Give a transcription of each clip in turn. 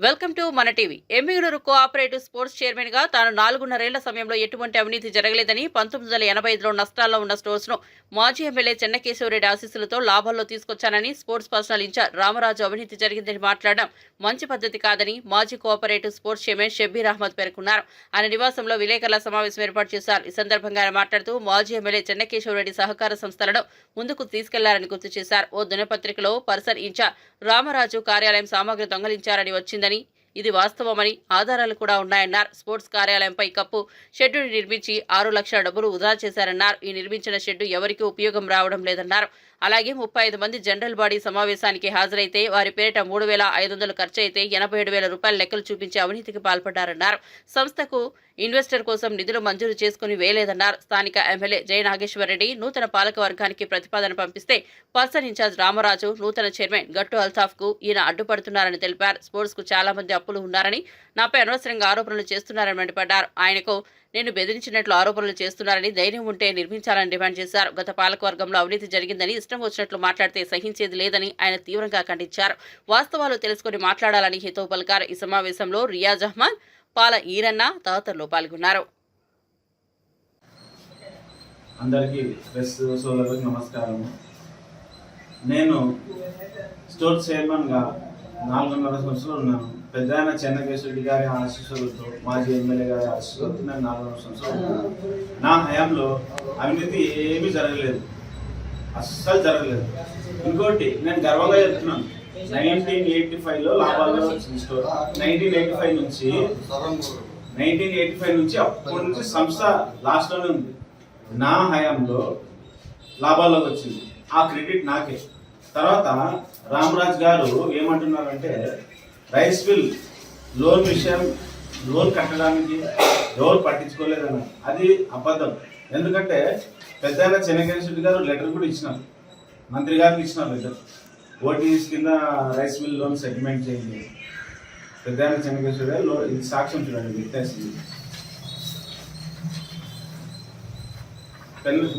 Welcome to మన TV. Emmiganur cooperative sports chairman గా తాను 4.5 సమయంలో ఎటువంటి అవినీతి జరగలేదని 1985లో నష్టాల్లో ఉన్న స్టోర్స్ ను మాజీ ఎమ్మెల్యే చెన్నకేశవరెడ్డి ఆశీస్సులతో లాభాల్లో తీసుకొచ్చానని స్పోర్ట్స్ పర్సనల్ ఇన్ఛార్జ్ రామరాజు అవినీతి జరిగిందని మాట్లాడడం మంచి పద్ధతి కాదని మాజీ cooperative sports chairman Shabbir Ahmed పేర్కొన్నారు. ఆయన నివాసంలో విలేకరుల సమావేశం ఏర్పాటు చేశారు. ఈ సందర్భంగా ఆయన మాట్లాడుతూ మాజీ ఎమ్మెల్యే చెన్నకేశవరెడ్డి సహకార సంస్థలను ముందుకు తీసుకెళ్లారని గుర్తు చేశారు. ఓ దినపత్రికలో పర్సనల్ ఇన్ఛార్జ్ రామరాజు కార్యాలయం సామగ్రి దొంగలించారని వచ్చిందని, ఇది వాస్తవమని ఆధారాలు కూడా ఉన్నాయన్నారు. స్పోర్ట్స్ కార్యాలయంపై కప్పు షెడ్డును నిర్మించి 6 లక్షల డబ్బులు వృధా చేశారన్నారు. ఈ నిర్మించిన షెడ్డు ఎవరికీ ఉపయోగం రావడం లేదన్నారు. అలాగే 35 మంది జనరల్ బాడీ సమావేశానికి హాజరైతే వారి పేరిట 3,500 ఖర్చు అయితే 87,000 రూపాయల లెక్కలు చూపించి అవినీతికి పాల్పడ్డారన్నారు. సంస్థకు ఇన్వెస్టర్ కోసం నిధులు మంజూరు చేసుకుని వేయలేదన్నారు. స్థానిక ఎమ్మెల్యే జయ నాగేశ్వరరెడ్డి నూతన పాలక వర్గానికి ప్రతిపాదన పంపిస్తే పర్సన్ ఇన్ఛార్జ్ రామరాజు, నూతన చైర్మన్ గట్టు అల్తాఫ్ కు ఈయన అడ్డుపడుతున్నారని తెలిపారు. స్పోర్ట్స్ కు చాలా మంది అప్పులు ఉన్నారని, నాపై అనవసరంగా ఆరోపణలు చేస్తున్నారని మండిపడ్డారు. ఆయనకు నేను బెదిరించినట్లు ఆరోపణలు చేస్తున్నారని, ధైర్యం ఉంటే నిర్మించాలని డిమాండ్ చేశారు. గత పాలకవర్గంలో అవినీతి జరిగిందని, ఇష్టం వచ్చినట్లు మాట్లాడితే సహించేది లేదని ఆయన తీవ్రంగా ఖండించారు. వాస్తవాలు తెలుసుకుని మాట్లాడాలని హితవు పలికారు. ఈ సమావేశంలో రియాజ్ అహ్మద్, పాల ఈరన్న తదితరులు పాల్గొన్నారు. అందరికీ ప్రెస్ సోదరులకు నమస్కారం. నేను స్టోర్ చైర్మన్గా 4.5 సంవత్సరాలు ఉన్నాను. పెద్ద ఆయన చెన్నకేశ్వరెడ్డి గారి ఆశీస్సులతో, మాజీ ఎమ్మెల్యే గారి ఆశీస్సులతో నేను 4.5 సంవత్సరాలు ఉన్నాను. నా హయాంలో అవినీతి ఏమీ జరగలేదు, అస్సలు జరగలేదు. ఇంకోటి నేను గర్వంగా చెప్తున్నాను, 1985లో లాభాల్లో వచ్చింది స్టోర్. 1985 నుంచి అప్పటి నుంచి సంస్థ లాస్ట్లోనే ఉంది. నా హయాంలో లాభాల్లోకి వచ్చింది, ఆ క్రెడిట్ నాకే. తర్వాత రామరాజ్ గారు ఏమంటున్నారంటే, రైస్ మిల్ లోన్ విషయం, లోన్ కట్టడానికి ఎవరు పట్టించుకోలేదన్నారు. అది అబద్ధం. ఎందుకంటే పెద్ద చెన్నకేశ్వరెడ్డి గారు లెటర్ కూడా ఇచ్చినారు, మంత్రి గారికి ఇచ్చినారు లెటర్. ఓటీఎస్ కింద రైస్ మిల్ లోన్ సెటిల్మెంట్ చేయండి. పెద్ద చెన్నకేశ్వరెడ్డి గారు ఇది సాక్ష్యం చూడండి, వ్యత్యాసం.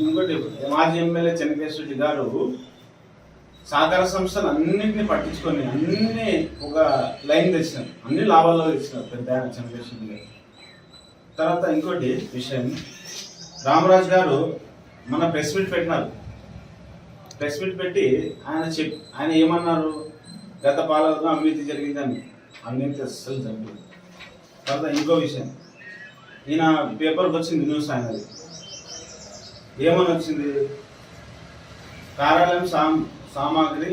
ఇంకోటి మాజీ ఎమ్మెల్యే చెన్నకేశ్వరెడ్డి గారు సహకార సంస్థలు అన్నింటినీ పట్టించుకొని అన్ని ఒక లైన్ తెచ్చినారు, అన్ని లాభాల్లో తెచ్చినారు పెద్ద చెన్నకేశ్వరెడ్డి గారు. తర్వాత ఇంకోటి విషయం, రామరాజు గారు మన ప్రెస్ మీట్ పెట్టినారు. ప్రెస్ మీట్ పెట్టి ఆయన ఏమన్నారు, గత పాలనలో అవినీతి జరిగిందని. అవినీతి అస్సలు జరగలేదు. తర్వాత ఇంకో విషయం, ఈయన పేపర్కి వచ్చింది న్యూస్, ఆయనది ఏమని వచ్చింది, కార్యాలయం సామాగ్రి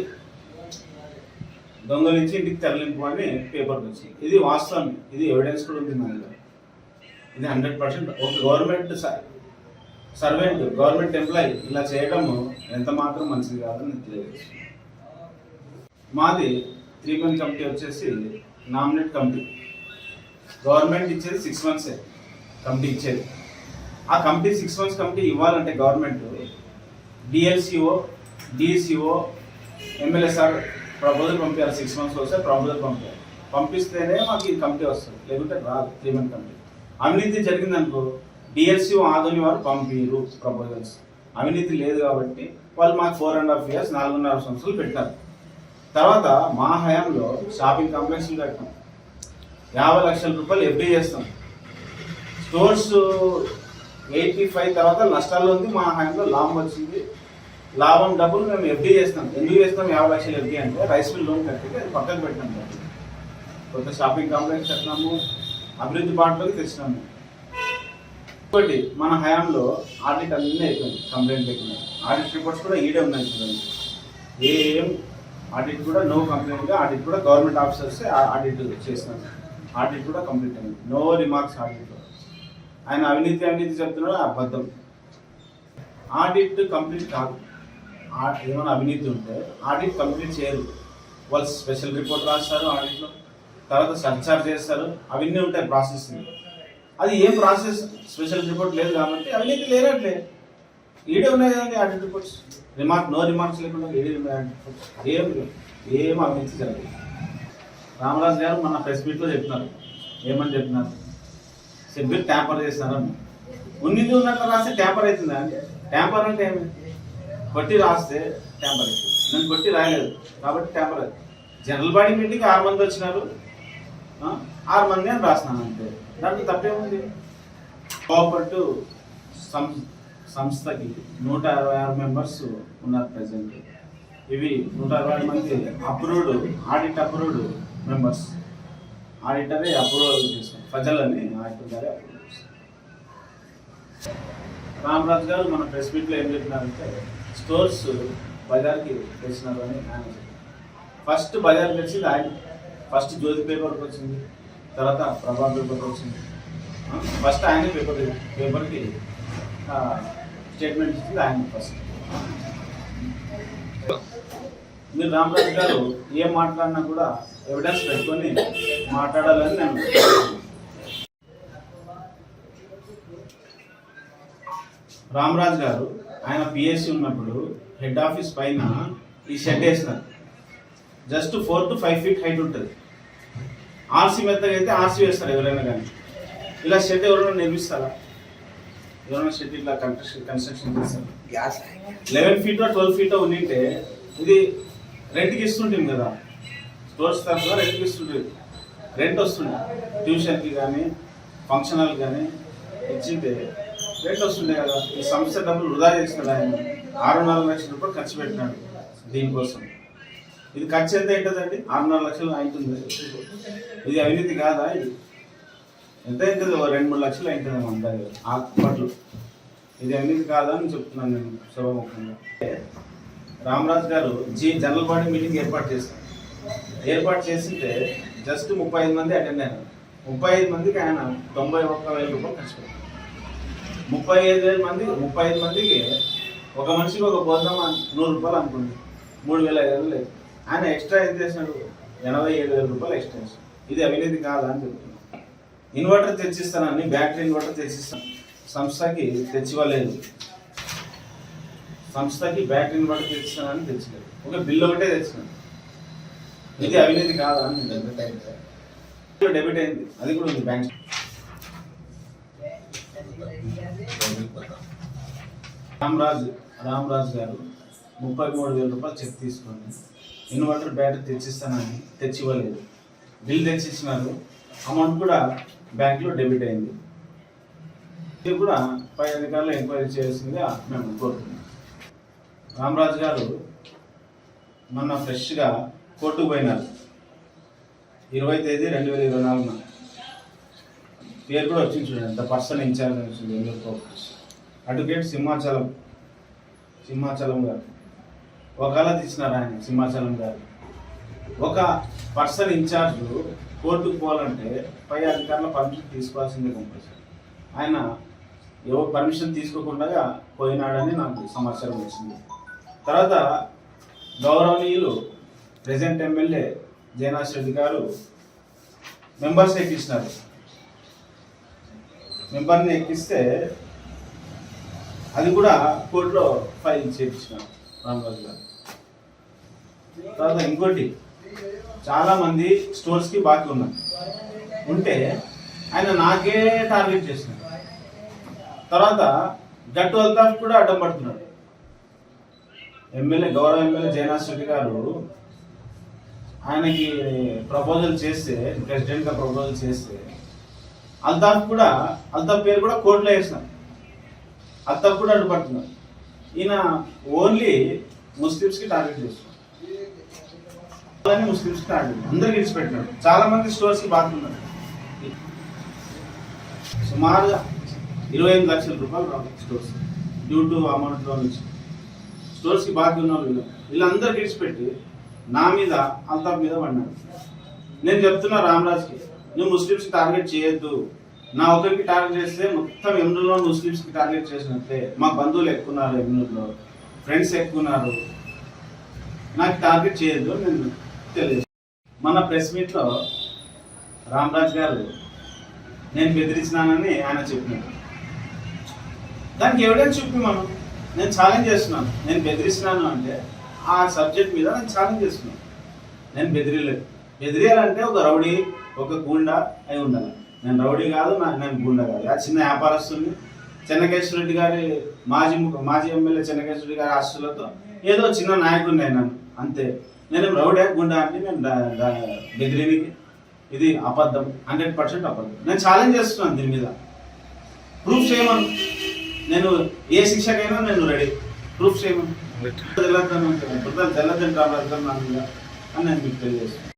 దొంగలించి ఇంటికి తరలింపు అని పేపర్కి వచ్చింది. ఇది వాస్తవం, ఇది ఎవిడెన్స్ కూడా ఉంది మన దగ్గర. ఇది 100% ఒక గవర్నమెంట్ సర్వెంట్, గవర్నమెంట్ ఎంప్లాయీ ఇలా చేయడం ఎంత మాత్రం మంచిది కాదని తెలియజేస్తుంది. మాది 3 మంత్ కమిటీ వచ్చేసి నామినేట్ కమిటీ. గవర్నమెంట్ ఇచ్చేది 6 మంత్సే కమిటీ ఇచ్చేది. ఆ కమిటీ 6 మంత్స్ కమిటీ ఇవ్వాలంటే government డిఎల్సిఓ, DCO, MLA sir proposal పంపించాలి. 6 మంత్స్ వస్తే ప్రపోజల్ పంపిస్తేనే మాకు ఈ కమిటీ వస్తుంది, లేకుంటే రాదు 3 మంత్ కమిటీ. అవినీతి జరిగిందనుకో డిఎల్సిఓ ఆధుని వారు పంపిరు ప్రపోజల్స్. అవినీతి లేదు కాబట్టి వాళ్ళు మాకు 4.5 years 4.5 సంవత్సరాలు పెట్టారు. తర్వాత మా హయాంలో షాపింగ్ కాంప్లెక్స్లు కట్టాం, 50 లక్షల రూపాయలు ఎఫ్డీ చేస్తాం. స్టోర్స్ 85 తర్వాత నష్టాల్లో ఉంది, మా హయాంలో లాభం వచ్చింది. లాభం డబ్బులు మేము ఎఫ్డీ చేస్తాం. ఎందుకు చేస్తాం 50 లక్షలు ఎఫ్డీ అంటే, రైస్ మిల్ లోన్ కట్టి అది పక్కకు పెట్టినాం. కొత్త షాపింగ్ కాంప్లెక్స్ కట్టినాము, అభివృద్ధి బాటలోకి తెచ్చినాము. ఇంకోటి, మన హయాంలో ఆడిట్ అన్నీ అయిపోయింది, కంప్లైంట్ లేకుండా. ఆడిట్ రిపోర్ట్స్ కూడా ఈడే ఉన్నాయి చూడండి. ఏం ఆడిట్ కూడా నో కంప్లైంట్గా, ఆడిట్ కూడా గవర్నమెంట్ ఆఫీసర్స్ ఆడిట్ చేస్తున్నారు. ఆడిట్ కూడా కంప్లీట్ అయింది, నో రిమార్క్స్ ఆడిట్లో. ఆయన అవినీతి చెప్తున్నాడు, అబద్ధం. ఆడిట్ కంప్లీట్ కాదు. ఏమైనా అవినీతి ఉంటే ఆడిట్ కంప్లీట్ చేయరు. వాళ్ళు స్పెషల్ రిపోర్ట్ రాస్తారు ఆడిట్లో, తర్వాత సర్చార్జ్ చేస్తారు, అవన్నీ ఉంటాయి ప్రాసెస్. అది ఏం ప్రాసెస్, స్పెషల్ రిపోర్ట్ లేదు కాబట్టి అవినీతి లేనట్లే. ఈడే ఉన్నాయి కదండి ఆడిట్ రిపోర్ట్స్, నో రిమార్క్స్ లేకుండా ఈడే ఉన్నాయి ఆడిట్ రిపోర్ట్స్. ఏం అవినీతి జరగదు. రామరాజు గారు మన ప్రెస్ మీట్లో చెప్తున్నారు, ఏమని చెప్తున్నారు, సభ్యులు ట్యాంపర్ చేస్తారని. ఉన్నది ఉన్నట్టు రాస్తే ట్యాంపర్ అవుతుందా అండి? ట్యాంపర్ అంటే ఏమి, కొట్టి రాస్తే ట్యాంపర్ అవుతుంది. నేను కొట్టి రాయలేదు కాబట్టి ట్యాంపర్ అవుతుంది. జనరల్ బాడీ మీటింగ్ 6 మంది వచ్చినారు, 6 మంది అని రాసినాను అంతే. దాంట్లో తప్పేముంది? కోఆపరేటివ్ సంస్థకి 166 మెంబర్స్ ఉన్నారు ప్రజెంట్. ఇవి 160 మంది అప్రూవ్డ్, ఆడిట్ అప్రూవ్డ్ మెంబర్స్. ఆడిటరే అప్రూవల్ చేస్తారు, ప్రజలని ఆడిటర్ గారే అప్రూవ్ చేస్తారు. రామరాజు గారు మన ప్రెస్ మీట్లో ఏం చెప్పినారంటే స్టోర్స్ బజార్కి తెచ్చినారు అని ఆయన చెప్పారు. ఫస్ట్ బజార్కి తెచ్చింది ఆయన. ఫస్ట్ జ్యోతి పేపర్కి వచ్చింది, తర్వాత ప్రభా పేపర్కి వచ్చింది. ఫస్ట్ ఆయన పేపర్కి స్టేట్మెంట్ ఇచ్చింది ఆయన ఫస్ట్. మీరు రామరాజు గారు ఏం మాట్లాడినా కూడా ఎవిడెన్స్ పెట్టుకొని మాట్లాడాలని నేను రామరాజు గారు ఆయన పిఎస్సి ఉన్నప్పుడు హెడ్ ఆఫీస్ పైన ఈ షెడ్ వేసినారు. జస్ట్ 4 to 5 feet హైట్ ఉంటుంది. ఆర్సీ మెత్తగా అయితే ఆర్సీ వేస్తారు ఎవరైనా కానీ. ఇలా షెడ్ ఎవరైనా నిర్మిస్తారా? ఎవరైనా షెడ్ ఇట్లా కన్స్ట్రక్షన్ చేస్తారు? 11 feet 12 feet ఉండింటే ఇది రెంట్కి ఇస్తుంటుంది కదా, స్టోర్స్ తరఫున రెంట్కి ఇస్తుంటుంది. రెంట్ వస్తుండే ట్యూషన్కి కానీ ఫంక్షన్ హాల్కి కానీ ఇచ్చింటే రెంట్ వస్తుండే కదా. ఈ సంస్థ డబ్బులు వృధా చేసినాడు ఆయన. 6-4 లక్షల రూపాయలు ఖర్చు పెట్టినాడు దీనికోసం. ఇది ఖర్చు ఎంత అవుతుందండి? 6-4 లక్షలు అవుతుంది. ఇది అవినీతి కాదా? ఇది ఎంత అవుతుంది? 2-3 లక్షలు అవుతుంది అంతా అప్పట్లో. ఇది అవినీతి కాదా అని చెప్తున్నాను నేను సభాముఖంగా. రామరాజు గారు జనరల్ బాడీ మీటింగ్ ఏర్పాటు చేశారు. ఏర్పాటు చేసింటే జస్ట్ 35 మంది అటెండ్ అయినారు. 35 మందికి ఆయన 91,000 రూపాయలు ఖర్చు పెట్టారు. 35 మందికి ఒక మనిషికి ఒక భోజనం 100 రూపాయలు అనుకోండి, 3,500 లేదు. ఆయన ఎక్స్ట్రా ఎంత చేసినాడు? 87,000 రూపాయలు ఎక్స్ట్రా చేసినాడు. ఇది అవినీతి కాదా అని చెప్తున్నాను. ఇన్వర్టర్ తెచ్చిస్తానని, బ్యాటరీ ఇన్వర్టర్ తెచ్చిస్తాను, సంస్థకి తెచ్చివ్వలేదు. సంస్థకి బ్యాటరీ ఇన్వర్టర్ తెచ్చిస్తానని తెచ్చలేదు. ఒక బిల్లు ఒకటే తెచ్చినాడు. ఇది అవినీతి కాదా అని డెబిట్ అయింది, అది కూడా ఉంది బ్యాంక్. రామరాజు గారు 33,000 రూపాయలు చెక్ తీసుకొని ఇన్వర్టర్ బ్యాటరీ తెచ్చిస్తానని తెచ్చివ్వలేదు. బిల్ తెచ్చిచ్చినారు, అమౌంట్ కూడా బ్యాంక్లో డెబిట్ అయింది. ఇది కూడా పై అధికారులు ఎంక్వైరీ చేయాల్సిందిగా మేము కోరుతున్నాం. రామరాజు గారు మొన్న ఫ్రెష్గా కోర్టుకు పోయినారు. 20 తేదీ 2024 పేరు కూడా వచ్చింది చూడండి, ద పర్సన్ ఇన్ఛార్జ్ అని వచ్చింది. అడ్వకేట్ సింహాచలం గారు వకాలత్ ఇచ్చినారు ఆయన. సింహాచలం గారు ఒక పర్సన్ ఇన్ఛార్జ్ కోర్టుకు పోవాలంటే పై అధికారుల పర్మిషన్ తీసుకోవాల్సిందే కంపల్సరీ. ఆయన ఎవరు పర్మిషన్ తీసుకోకుండా పోయినాడని నాకు సమాచారం వచ్చింది. తర్వాత గౌరవనీయులు ప్రెజెంట్ ఎమ్మెల్యే జయనాథ్ రెడ్డి గారు మెంబర్స్ ఎక్కించినారు. మెంబర్ని ఎక్కిస్తే అది కూడా కోర్టులో ఫైల్ చేయించినారు రామరాజు గారు. తర్వాత ఇంకోటి, చాలామంది స్టోర్స్కి బాకీ ఉన్నారు. ఉంటే ఆయన నాకే టార్గెట్ చేసినాడు. తర్వాత గట్టు అల్తాఫ్ కూడా అడ్డం పడుతున్నాడు. గౌరవ ఎమ్మెల్యే జయనాథ్ రెడ్డి గారు ఆయనకి ప్రపోజల్ చేస్తే, ప్రెసిడెంట్గా ప్రపోజల్ చేస్తే అల్తాఫ్ పేరు కూడా కోర్టులో వేసినారు. అల్తాఫ్ కూడా అడ్డుపడుతున్నారు. ఈయన ఓన్లీ ముస్లిమ్స్కి టార్గెట్ చేస్తున్నారు. ముస్లిమ్స్కి టార్గెట్, అందరికి ఇచ్చిపెట్టినాడు. చాలా మంది స్టోర్స్కి బాగున్నారు. సుమారుగా 25 లక్షల రూపాయలు రావాలి స్టోర్స్ డ్యూ టు అమౌంట్లో నుంచి. స్టోర్స్కి బాకీ ఉన్న వీళ్ళందరికీ ఇచ్చిపెట్టి నా మీద, అల్తాఫ్ మీద పడినాడు. నేను చెప్తున్నా రామరాజ్కి, నువ్వు ముస్లిమ్స్కి టార్గెట్ చేయొద్దు. నా ఒకరికి టార్గెట్ చేస్తే మొత్తం ఎమ్నూరులో ముస్లిమ్స్కి టార్గెట్ చేసినట్లే. మా బంధువులు ఎక్కున్నారు, ఎమ్నూరులో ఫ్రెండ్స్ ఎక్కున్నారు, నాకు టార్గెట్ చేయొద్దు నేను తెలియదు. మన ప్రెస్ మీట్లో రామరాజ్ గారు నేను బెదిరించినానని ఆయన చెప్పినాడు. దానికి ఎవిడెన్స్ చూపి నేను ఛాలెంజ్ చేస్తున్నాను. నేను బెదిరిస్తున్నాను అంటే ఆ సబ్జెక్ట్ మీద నేను ఛాలెంజ్ చేస్తున్నాను. నేను బెదిరియాలంటే ఒక రౌడీ, ఒక గూండా అయి ఉండాలి. నేను రౌడీ కాదు, నేను గూండా కాదు. ఆ చిన్న వ్యాపారస్తుని చెన్నకేశ్వర రెడ్డి గారి మాజీ ఎమ్మెల్యే చెన్నకేశ్వర రెడ్డి గారి ఆస్తులతో ఏదో చిన్న నాయకుడిని అయినాను అంతే. నేను రౌడీ, గుండా అంటే నేను బెదిరికి ఇది అబద్ధం, 100% అబద్ధం. నేను ఛాలెంజ్ చేస్తున్నాను దీని మీద. ప్రూఫ్ చేయమను, నేను ఏ శిక్షకైనా నేను రెడీ. ప్రూఫ్ చేయమను. తెల్లద్దని తెల్లద్దని రావాలి అని నేను మీకు తెలియజేస్తున్నాను.